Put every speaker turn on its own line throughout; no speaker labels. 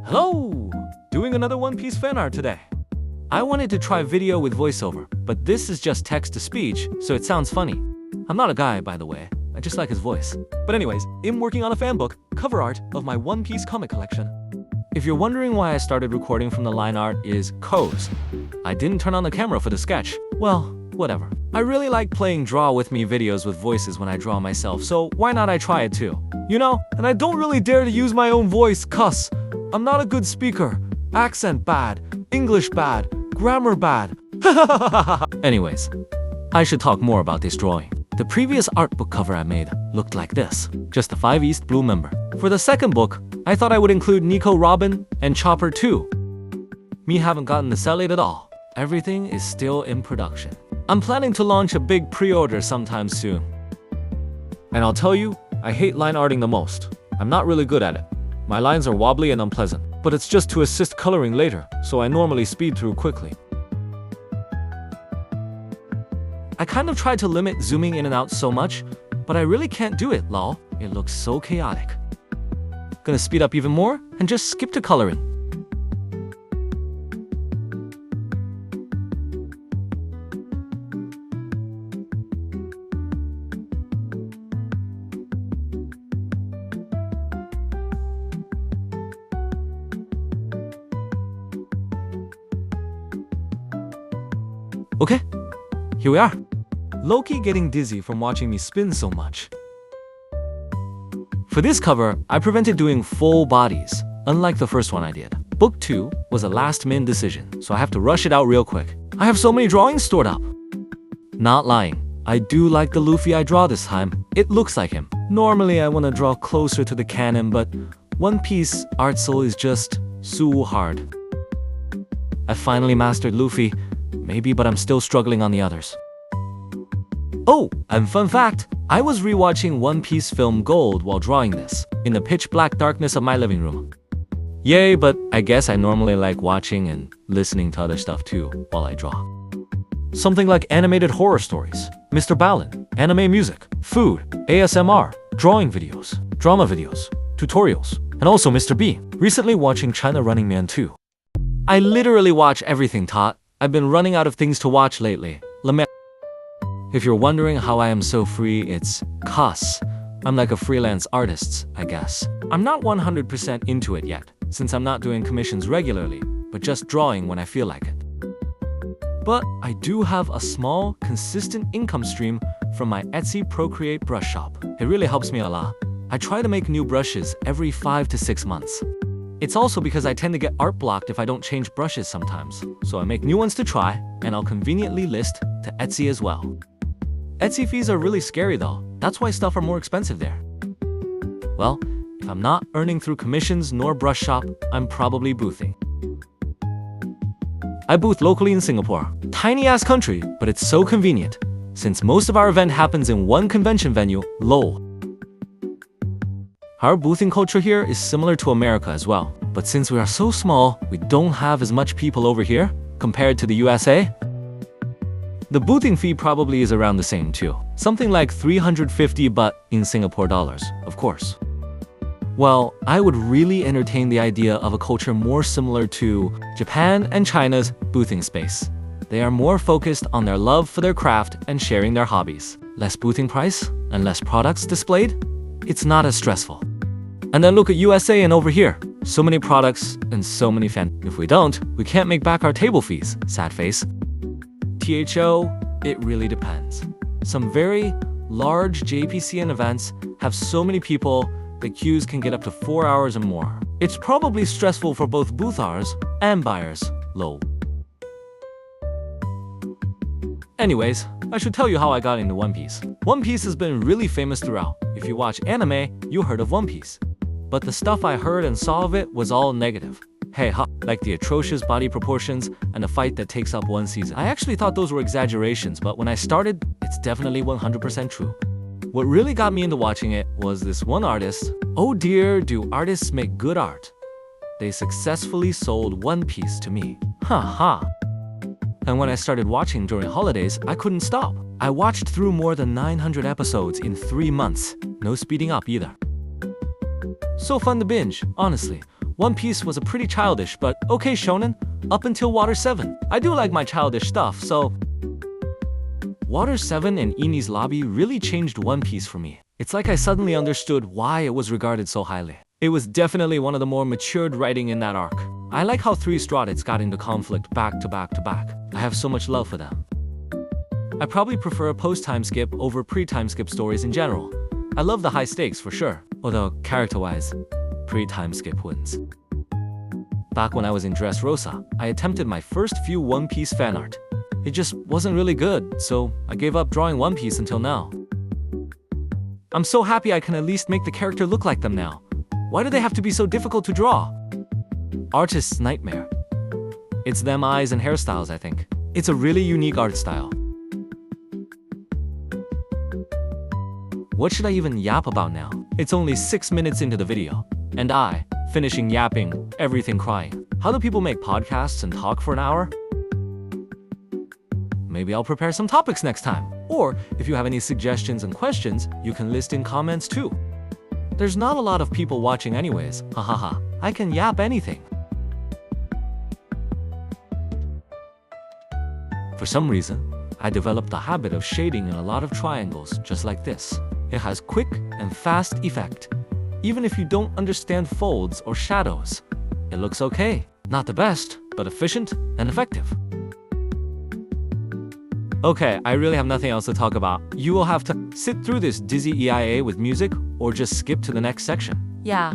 Hello! Doing another One Piece fan art today. I wanted to try video with voiceover, but this is just text-to-speech, so it sounds funny. I'm not a guy, by the way. I just like his voice. But anyways, I'm working on a fan book, cover art of my One Piece comic collection. If you're wondering why I started recording from the line art is 'cause I didn't turn on the camera for the sketch. Well, whatever. I really like playing draw with me videos with voices when I draw myself, so why not I try it too? You know, and I don't really dare to use my own voice 'cause I'm not a good speaker. Accent bad, English bad, grammar bad. Anyways, I should talk more about this drawing. The previous art book cover I made looked like this, just the 5 East Blue member. For the second book, I thought I would include Nico Robin and Chopper too. Me haven't gotten the sell it at all. Everything is still in production. I'm planning to launch a big pre-order sometime soon. And I'll tell you, I hate line arting the most. I'm not really good at it. My lines are wobbly and unpleasant, but it's just to assist coloring later, so I normally speed through quickly. I kind of tried to limit zooming in and out so much, but I really can't do it, lol. It looks so chaotic. Gonna speed up even more and just skip to coloring. Okay, here we are. Low-key getting dizzy from watching me spin so much. For this cover, I prevented doing full bodies, unlike the first one I did. Book 2 was a last-minute decision, so I have to rush it out real quick. I have so many drawings stored up. Not lying, I do like the Luffy I draw this time. It looks like him. Normally I want to draw closer to the canon, but One Piece art soul is just so hard. I finally mastered Luffy. Maybe, but I'm still struggling on the others. Oh, and fun fact, I was rewatching One Piece film Gold while drawing this, in the pitch black darkness of my living room. Yay, but I guess I normally like watching and listening to other stuff too while I draw. Something like animated horror stories, Mr. Balin, anime music, food, ASMR, drawing videos, drama videos, tutorials, and also Mr. B. Recently watching China Running Man 2. I literally watch everything, Tot. I've been running out of things to watch lately. If you're wondering how I am so free, it's 'cause I'm like a freelance artist, I guess. I'm not 100% into it yet, since I'm not doing commissions regularly, but just drawing when I feel like it. But I do have a small, consistent income stream from my Etsy Procreate brush shop. It really helps me a lot. I try to make new brushes every 5 to 6 months. It's also because I tend to get art blocked if I don't change brushes sometimes, so I make new ones to try, and I'll conveniently list to Etsy as well. Etsy fees are really scary though, that's why stuff are more expensive there. Well, if I'm not earning through commissions nor brush shop, I'm probably boothing. I booth locally in Singapore. Tiny ass country, but it's so convenient, since most of our event happens in one convention venue, lol. Our boothing culture here is similar to America as well, but since we are so small, we don't have as much people over here compared to the USA. The boothing fee probably is around the same too, something like 350 but in Singapore dollars, of course. Well, I would really entertain the idea of a culture more similar to Japan and China's boothing space. They are more focused on their love for their craft and sharing their hobbies. Less boothing price and less products displayed. It's not as stressful. And then look at USA and over here. So many products and so many fans. If we don't, we can't make back our table fees. Sad face. THO, it really depends. Some very large JPCN events have so many people that queues can get up to 4 hours or more. It's probably stressful for both boothers and buyers. Lol. Anyways, I should tell you how I got into One Piece. One Piece has been really famous throughout. If you watch anime, you heard of One Piece. But the stuff I heard and saw of it was all negative. Hey, like the atrocious body proportions and the fight that takes up one season. I actually thought those were exaggerations, but when I started, it's definitely 100% true. What really got me into watching it was this one artist. Oh dear, do artists make good art? They successfully sold One Piece to me. Haha. And when I started watching during holidays, I couldn't stop. I watched through more than 900 episodes in 3 months. No speeding up either. So fun to binge, honestly. One Piece was a pretty childish, but okay shonen, up until Water 7. I do like my childish stuff, so... Water 7 and Enies Lobby really changed One Piece for me. It's like I suddenly understood why it was regarded so highly. It was definitely one of the more matured writing in that arc. I like how three Straudits got into conflict back to back to back. I have so much love for them. I probably prefer post-time skip over pre-time skip stories in general. I love the high stakes for sure, although character-wise, pre-time skip wins. Back when I was in Dressrosa, I attempted my first few One Piece fan art. It just wasn't really good, so I gave up drawing One Piece until now. I'm so happy I can at least make the character look like them now. Why do they have to be so difficult to draw? Artist's nightmare. It's them eyes and hairstyles, I think. It's a really unique art style. What should I even yap about now? It's only 6 minutes into the video, and I, finishing yapping, everything crying. How do people make podcasts and talk for an hour? Maybe I'll prepare some topics next time. Or, if you have any suggestions and questions, you can list in comments too. There's not a lot of people watching anyways, hahaha. I can yap anything. For some reason, I developed the habit of shading in a lot of triangles just like this. It has quick and fast effect. Even if you don't understand folds or shadows, it looks okay. Not the best, but efficient and effective. Okay, I really have nothing else to talk about. You will have to sit through this dizzy EIA with music or just skip to the next section.
Yeah.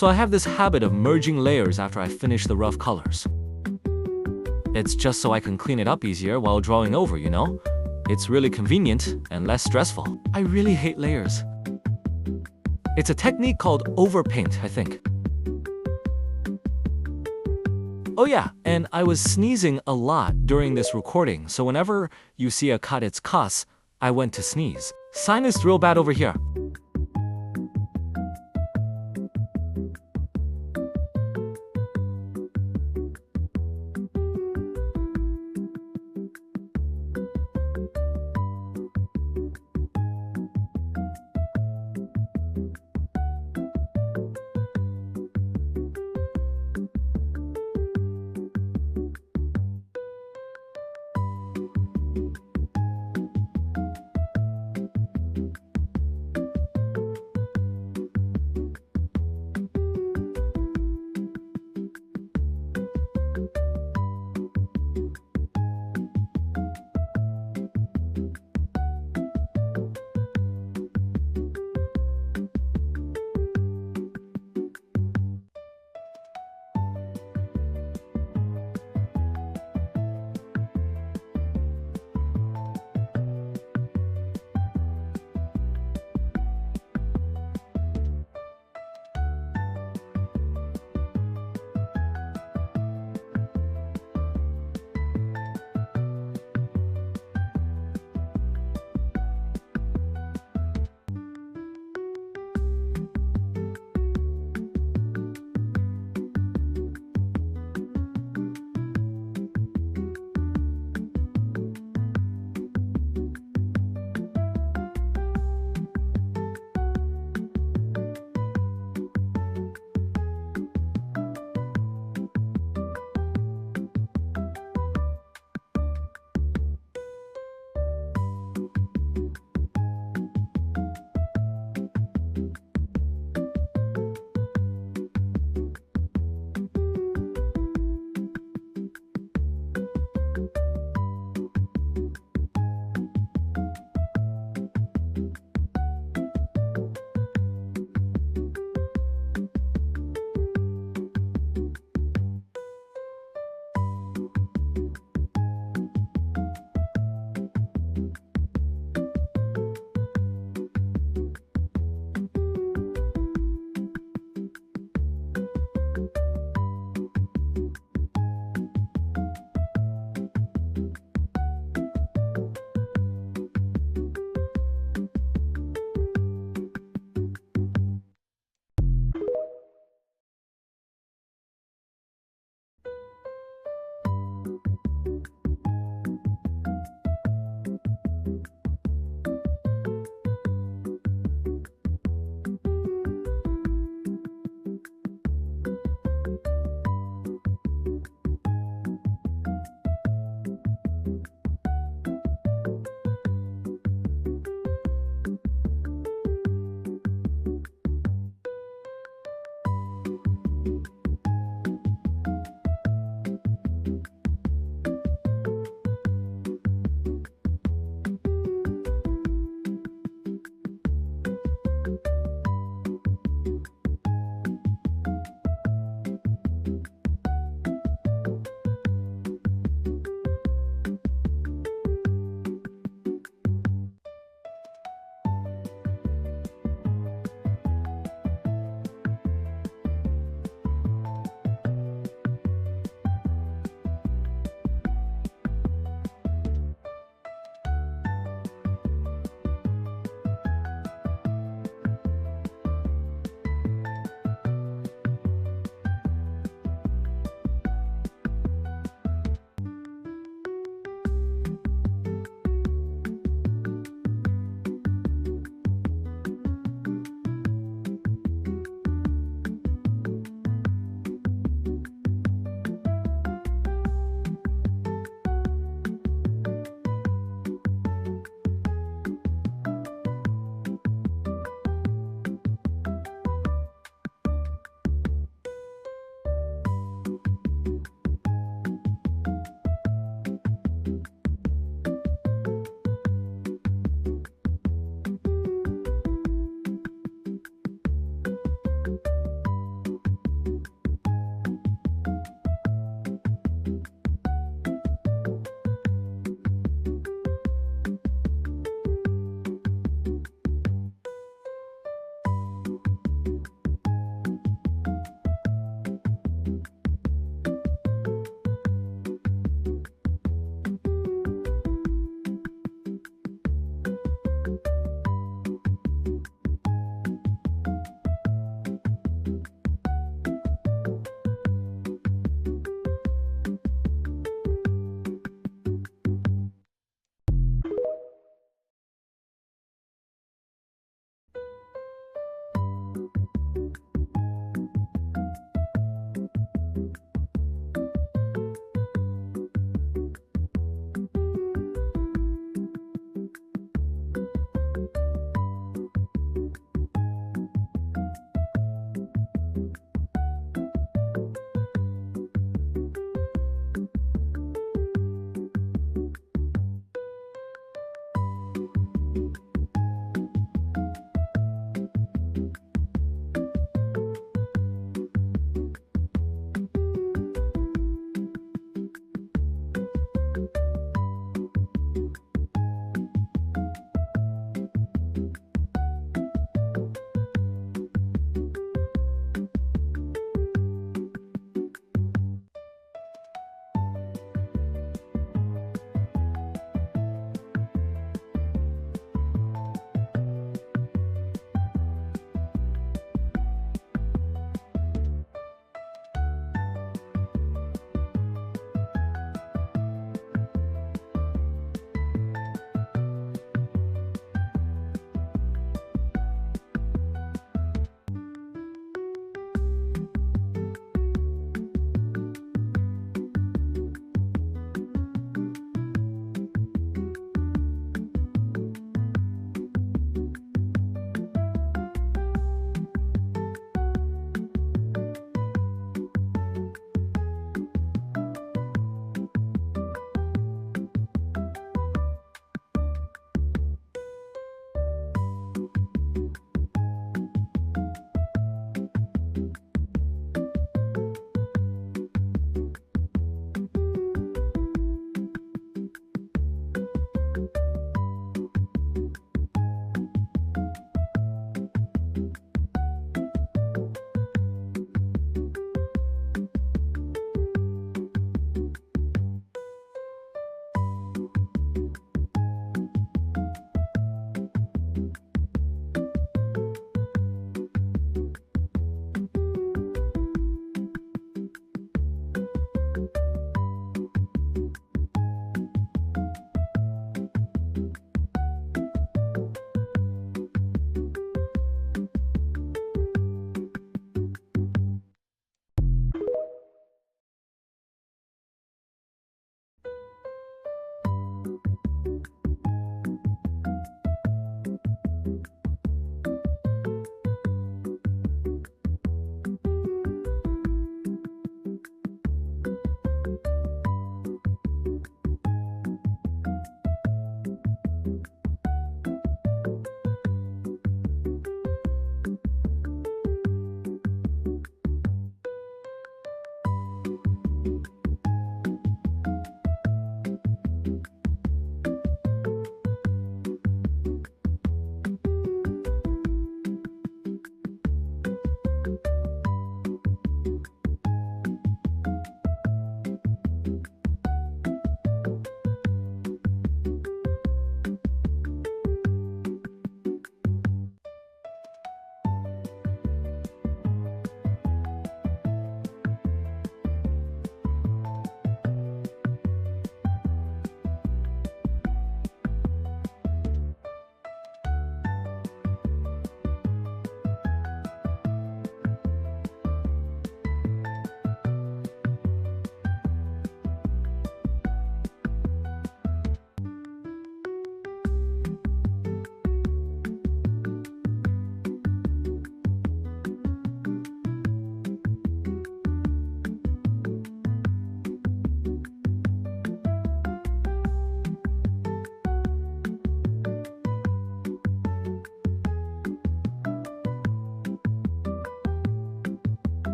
So I have this habit of merging layers after I finish the rough colors. It's just so I can clean it up easier while drawing over, you know? It's really convenient and less stressful. I really hate layers. It's a technique called overpaint, I think. Oh yeah, and I was sneezing a lot during this recording, so whenever you see a cut, it's 'cause I went to sneeze. Sinus real bad over here.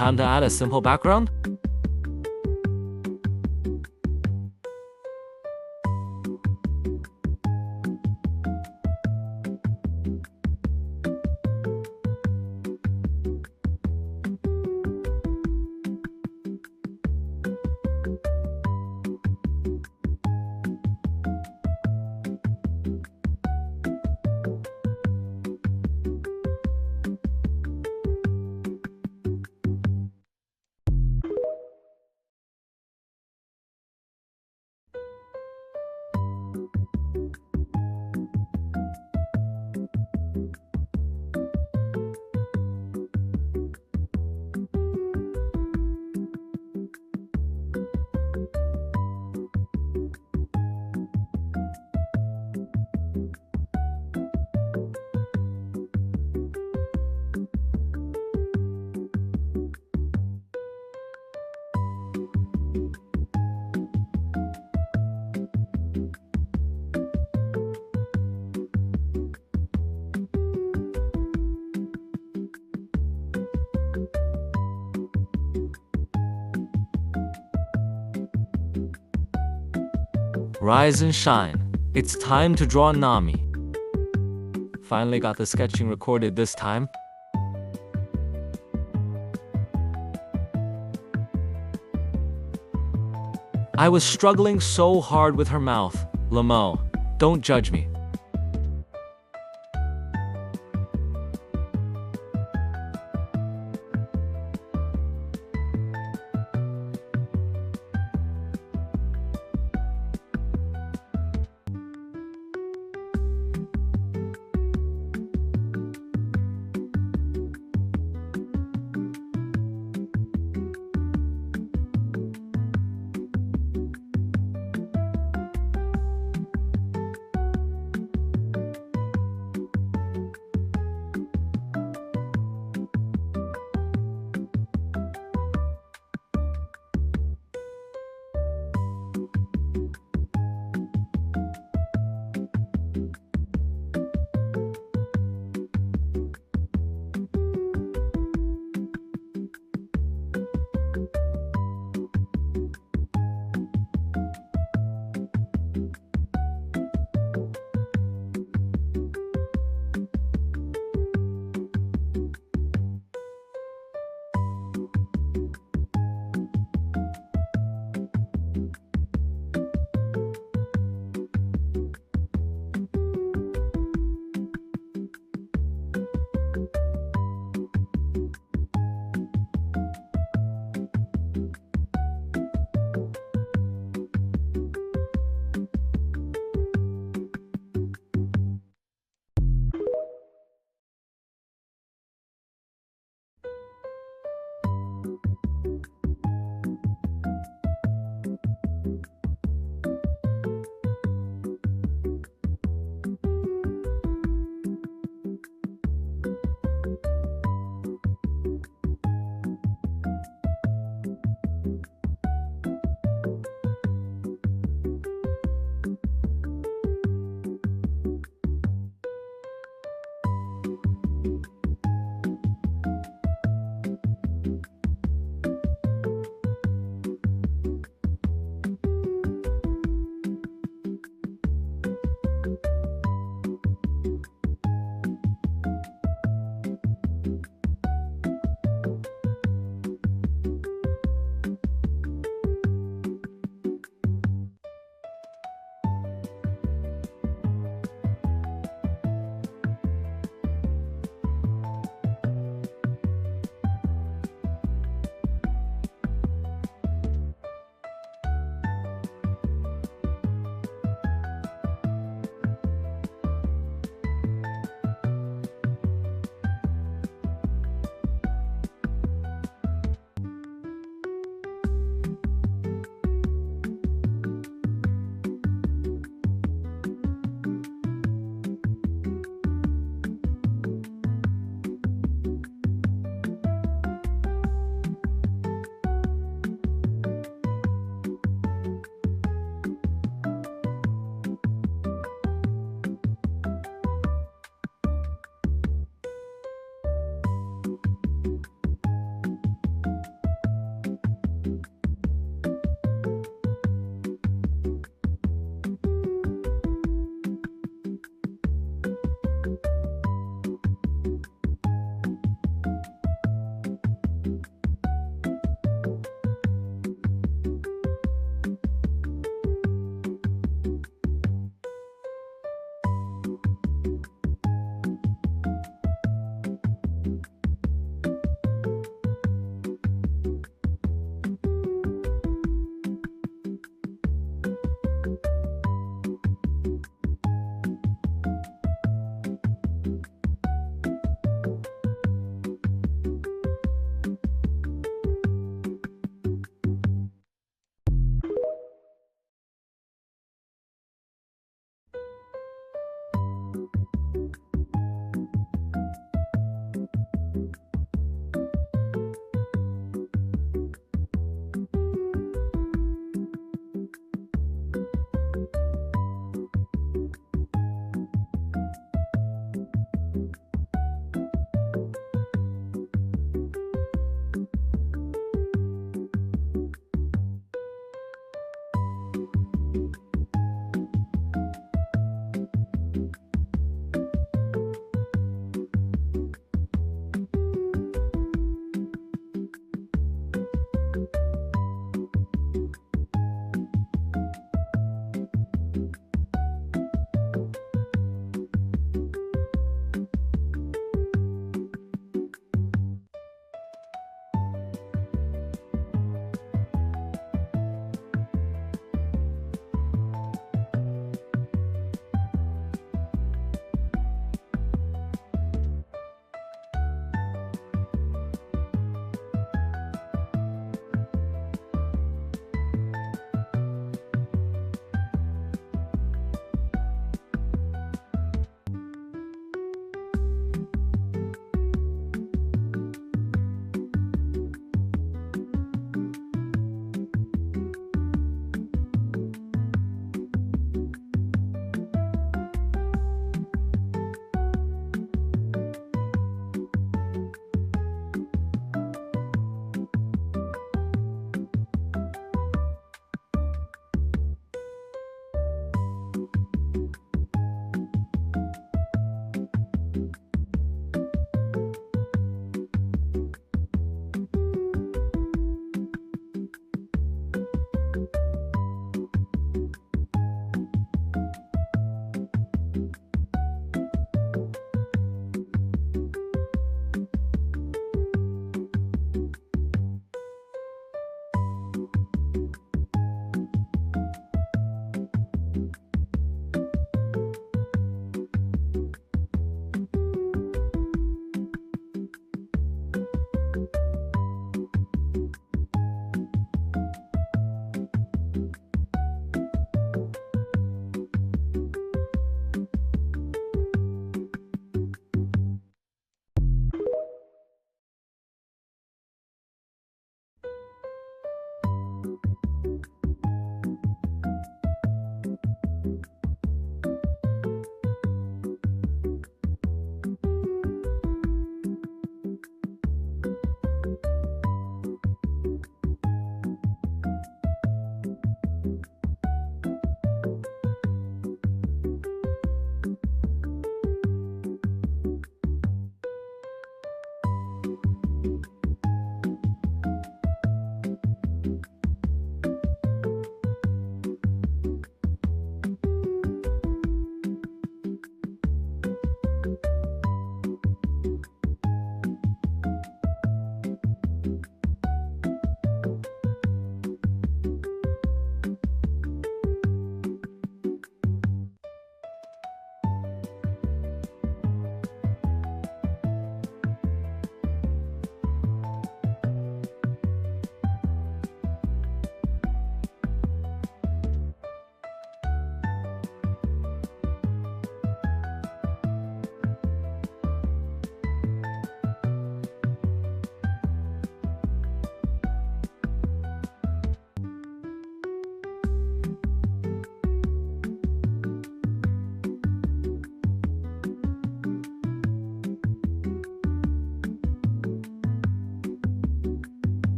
Time to add a simple background. Rise and shine. It's time to draw Nami. Finally got the sketching recorded this time. I was struggling so hard with her mouth. Lamo, don't judge me.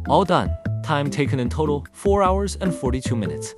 All done. Time taken in total 4 hours and 42 minutes.